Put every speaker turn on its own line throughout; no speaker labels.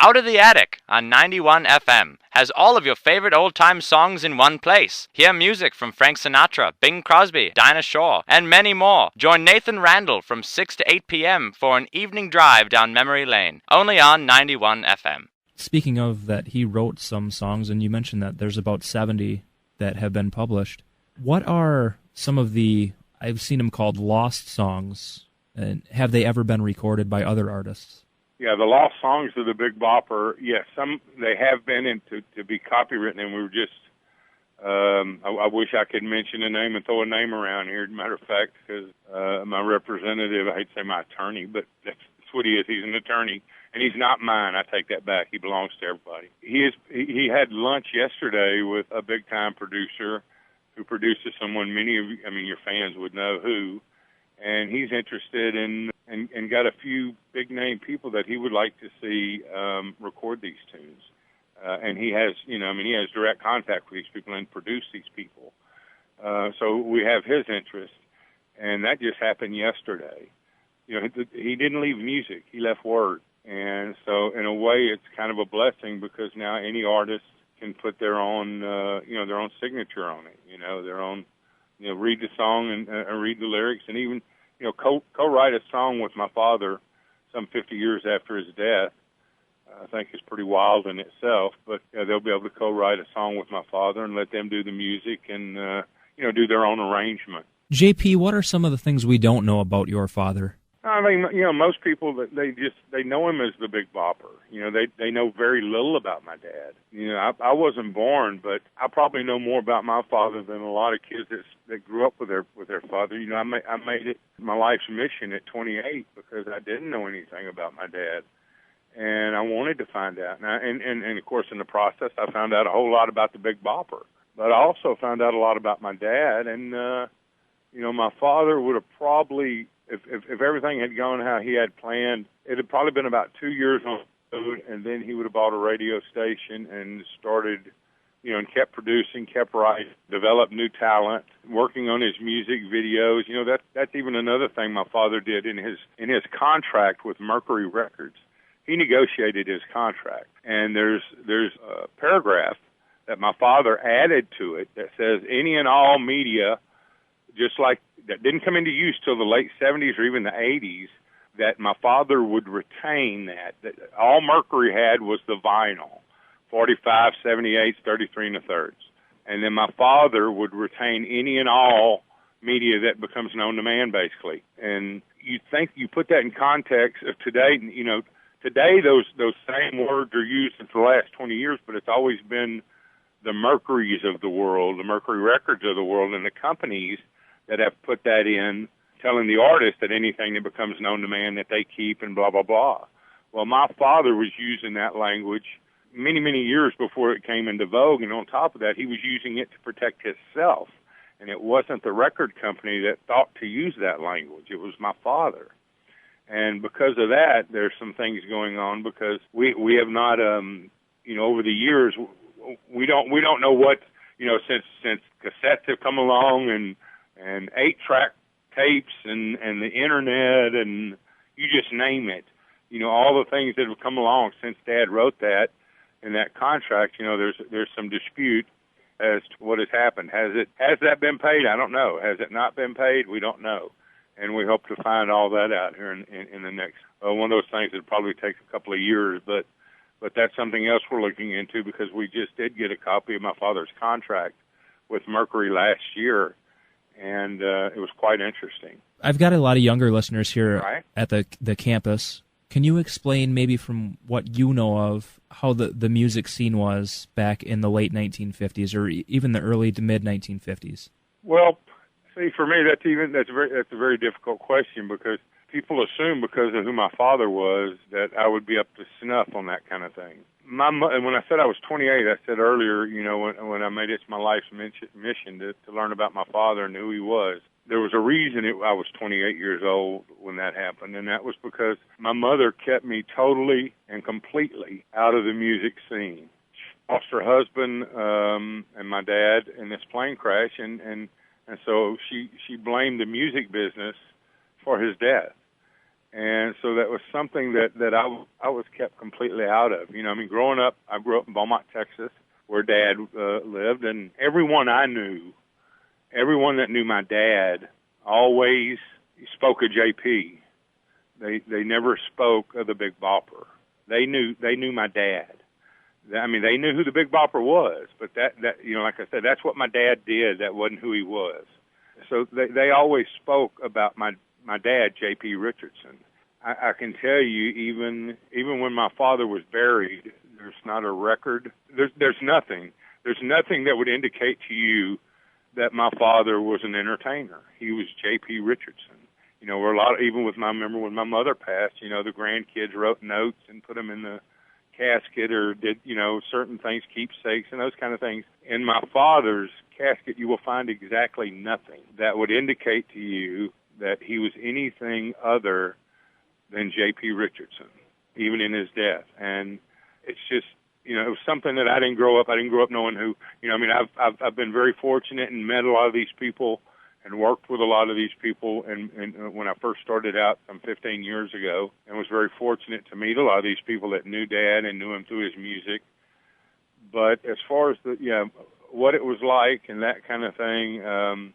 Out of the Attic on 91 FM has all of your favorite old-time songs in one place. Hear music from Frank Sinatra, Bing Crosby, Dinah Shore, and many more. Join Nathan Randall from 6 to 8 p.m. for an evening drive down memory lane, only on 91 FM.
Speaking of that, he wrote some songs, and you mentioned that there's about 70 that have been published. What are some of the, I've seen them called lost songs, and have they ever been recorded by other artists?
Yeah, the lost songs of the Big Bopper, yes, some they have been to be copywritten, and we were just, I wish I could mention a name and throw a name around here, as a matter of fact, because my representative, I hate to say my attorney, but that's what he is, he's an attorney, and he's not mine, I take that back, he belongs to everybody. He had lunch yesterday with a big-time producer who produces someone many of you, I mean, your fans would know who, and he's interested in and got a few big-name people that he would like to see record these tunes. And he has, he has direct contact with these people and produce these people. So we have his interest, and that just happened yesterday. He didn't leave music; he left word, and so in a way, it's kind of a blessing because now any artist can put their own, their own signature on it. Their own, read the song and read the lyrics, and even, co-write a song with my father some 50 years after his death. I think is pretty wild in itself, but they'll be able to co-write a song with my father and let them do the music and, do their own arrangement.
JP, what are some of the things we don't know about your father?
I mean, most people, they know him as the Big Bopper. They know very little about my dad. I wasn't born, but I probably know more about my father than a lot of kids that grew up with their father. I made it my life's mission at 28 because I didn't know anything about my dad, and I wanted to find out. And of course, in the process, I found out a whole lot about the Big Bopper. But I also found out a lot about my dad, and my father would have probably. If everything had gone how he had planned, it had probably been about 2 years on the road, and then he would have bought a radio station and started, and kept producing, kept writing, developed new talent, working on his music videos. That's even another thing my father did in his contract with Mercury Records. He negotiated his contract, and there's a paragraph that my father added to it that says any and all media, just like that didn't come into use till the late 70s or even the 80s, that my father would retain that all Mercury had was the vinyl, 45, 78, 33 and a thirds. And then my father would retain any and all media that becomes known to man, basically. And you think you put that in context of today, today those same words are used for the last 20 years, but it's always been the Mercurys of the world, the Mercury Records of the world, and the companies that have put that in, telling the artist that anything that becomes known to man that they keep and blah, blah, blah. Well, my father was using that language many, many years before it came into vogue, and on top of that, he was using it to protect himself. And it wasn't the record company that thought to use that language. It was my father. And because of that, there's some things going on because we have not, over the years, we don't know what, since cassettes have come along and 8-track tapes and the internet and you just name it, all the things that have come along since Dad wrote that in that contract, there's some dispute as to what has happened. Has that been paid? I don't know. Has it not been paid? We don't know. And we hope to find all that out here in the next, one of those things that probably takes a couple of years, but that's something else we're looking into because we just did get a copy of my father's contract with Mercury last year. And it was quite interesting. I've
got a lot of younger listeners here
right
at the campus. Can you explain, maybe from what you know of, how the music scene was back in the late 1950s or even the early to mid 1950s?
Well, see, for me, that's a very difficult question because people assume because of who my father was that I would be up to snuff on that kind of thing. And when I said I was 28, I said earlier, when I made it my life's mission to learn about my father and who he was, there was a reason I was 28 years old when that happened, and that was because my mother kept me totally and completely out of the music scene. She lost her husband and my dad in this plane crash, and so she blamed the music business for his death. And so that was something that I was kept completely out of. You know, I mean, growing up, I grew up in Beaumont, Texas, where Dad lived, and everyone I knew, everyone that knew my dad, always spoke of JP. They never spoke of the Big Bopper. They knew my dad. I mean, they knew who the Big Bopper was, but that you know, like I said, that's what my dad did. That wasn't who he was. So they always spoke about my dad, JP Richardson. I can tell you, even when my father was buried, there's not a record. There's nothing. There's nothing that would indicate to you that my father was an entertainer. He was JP Richardson. You know, where even with remember when my mother passed, you know, the grandkids wrote notes and put them in the casket or did, you know, certain things, keepsakes and those kind of things. In my father's casket, you will find exactly nothing that would indicate to you that he was anything other than J.P. Richardson, even in his death. And it's just, you know, it was something that I didn't grow up knowing who, you know, I mean, I've been very fortunate and met a lot of these people and worked with a lot of these people. And when I first started out some 15 years ago, and was very fortunate to meet a lot of these people that knew Dad and knew him through his music. But as far as what it was like and that kind of thing,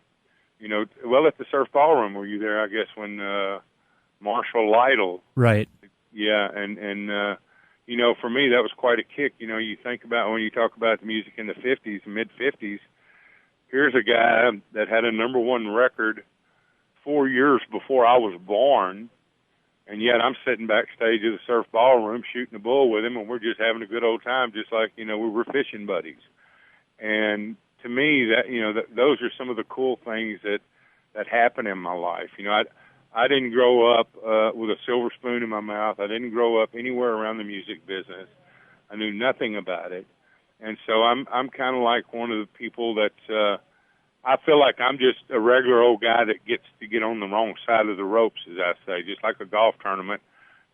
you know, well, at the Surf Ballroom, were you there, I guess, when Marshall Lytle.
Right.
Yeah, and you know, for me, that was quite a kick. You know, you think about when you talk about the music in the 50s, mid-50s, here's a guy that had a #1 record 4 years before I was born, and yet I'm sitting backstage at the Surf Ballroom shooting a bull with him, and we're just having a good old time, just like, you know, we were fishing buddies. And to me, that, you know, those are some of the cool things that happen in my life. You know, I didn't grow up with a silver spoon in my mouth. I didn't grow up anywhere around the music business. I knew nothing about it. And so I'm kind of like one of the people that I feel like I'm just a regular old guy that gets to get on the wrong side of the ropes, as I say, just like a golf tournament.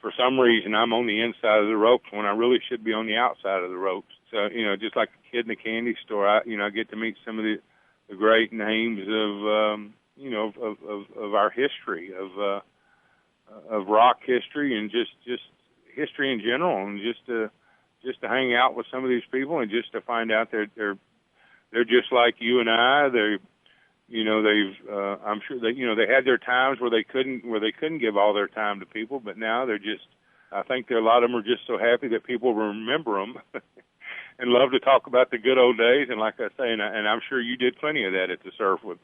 For some reason, I'm on the inside of the ropes when I really should be on the outside of the ropes. So, you know, just like a kid in a candy store, I get to meet some of the great names of you know, of our history, of rock history, and just history in general, and just to hang out with some of these people, and just to find out they're just like you and I. They, you know, I'm sure they, you know, they had their times where they couldn't give all their time to people, but now they're just. I think a lot of them are just so happy that people remember them. And love to talk about the good old days, and like I say, and I'm sure you did plenty of that at the Surf with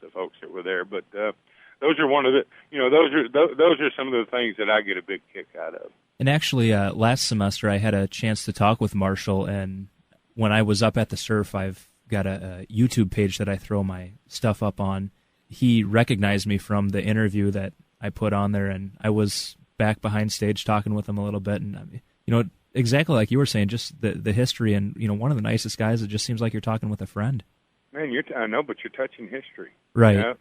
the folks that were there. But those are one of the, you know, those are some of the things that I get a big kick out of.
And actually, last semester I had a chance to talk with Marshall, and when I was up at the Surf, I've got a YouTube page that I throw my stuff up on. He recognized me from the interview that I put on there, and I was back behind stage talking with him a little bit, and you know. Exactly like you were saying, just the history, and you know, one of the nicest guys. It just seems like you're talking with a friend.
Man, I know, but you're touching history,
right?
You know?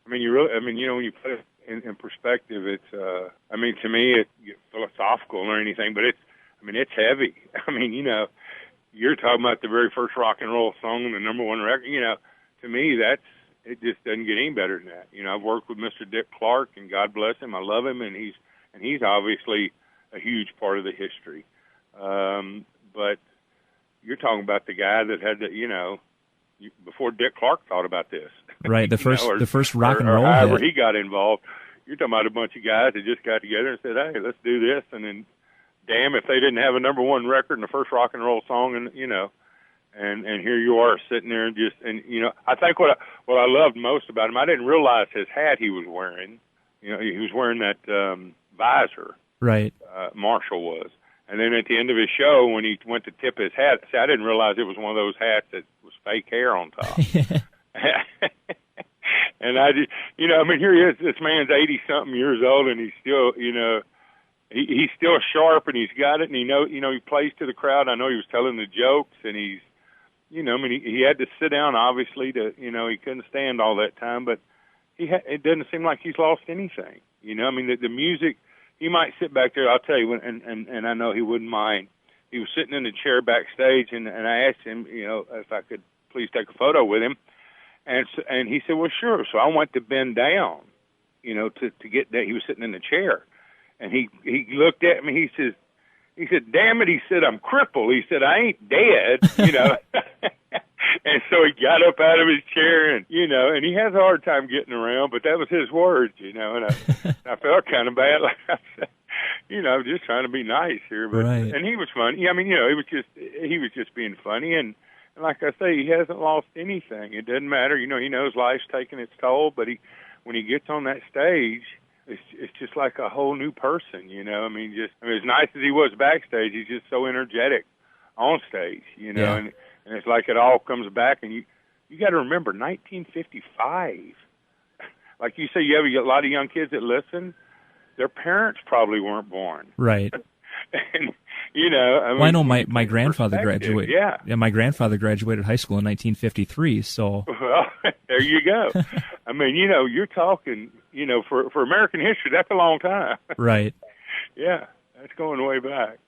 I mean, you really. I mean, you know, when you put it in perspective, it's. I mean, to me, it's philosophical or anything, but it's heavy. I mean, you know, you're talking about the very first rock and roll song and the #1 record. You know, to me, it just doesn't get any better than that. You know, I've worked with Mr. Dick Clark, and God bless him. I love him, and he's obviously a huge part of the history. But you're talking about the guy that had to, you know, before Dick Clark thought about this.
Right, the first rock and roll.
Or however he got involved. You're talking about a bunch of guys that just got together and said, hey, let's do this. And then, damn, if they didn't have a #1 record and the first rock and roll song, and, you know, and here you are sitting there and just, and, you know, I think what I loved most about him, I didn't realize his hat he was wearing. You know, he was wearing that visor.
Right.
Marshall was. And then at the end of his show, when he went to tip his hat, see, I didn't realize it was one of those hats that was fake hair on top. And I just, you know, I mean, here he is. This man's 80-something years old, and he's still, you know, he's still sharp, and he's got it, and he plays to the crowd. I know he was telling the jokes, and he's, you know, I mean, he had to sit down, obviously, to, you know, he couldn't stand all that time, but it doesn't seem like he's lost anything. You know, I mean, the music. He might sit back there. I'll tell you, and I know he wouldn't mind. He was sitting in the chair backstage, and I asked him, you know, if I could please take a photo with him, and he said, well, sure. So I went to bend down, you know, to get that. He was sitting in the chair, And he looked at me. He said, damn it, he said, I'm crippled. He said, I ain't dead, you know. And so he got up out of his chair and, you know, and he has a hard time getting around, but that was his words, you know, and I felt kind of bad, like I said, you know, just trying to be nice here. But,
right.
And he was funny. I mean, you know, he was just being funny. And like I say, he hasn't lost anything. It doesn't matter. You know, he knows life's taking its toll, but when he gets on that stage, it's just like a whole new person, you know. I mean, as nice as he was backstage, he's just so energetic on stage, you know.
Yeah.
And it's like it all comes back. And you got to remember, 1955. Like you say, you have a lot of young kids that listen. Their parents probably weren't born.
Right.
And you know, I mean,
well, I know my grandfather graduated.
Yeah,
my grandfather graduated high school in 1953. So
well, there you go. I mean, you know, you're talking, you know, for American history, that's a long time.
Right.
Yeah, that's going way back.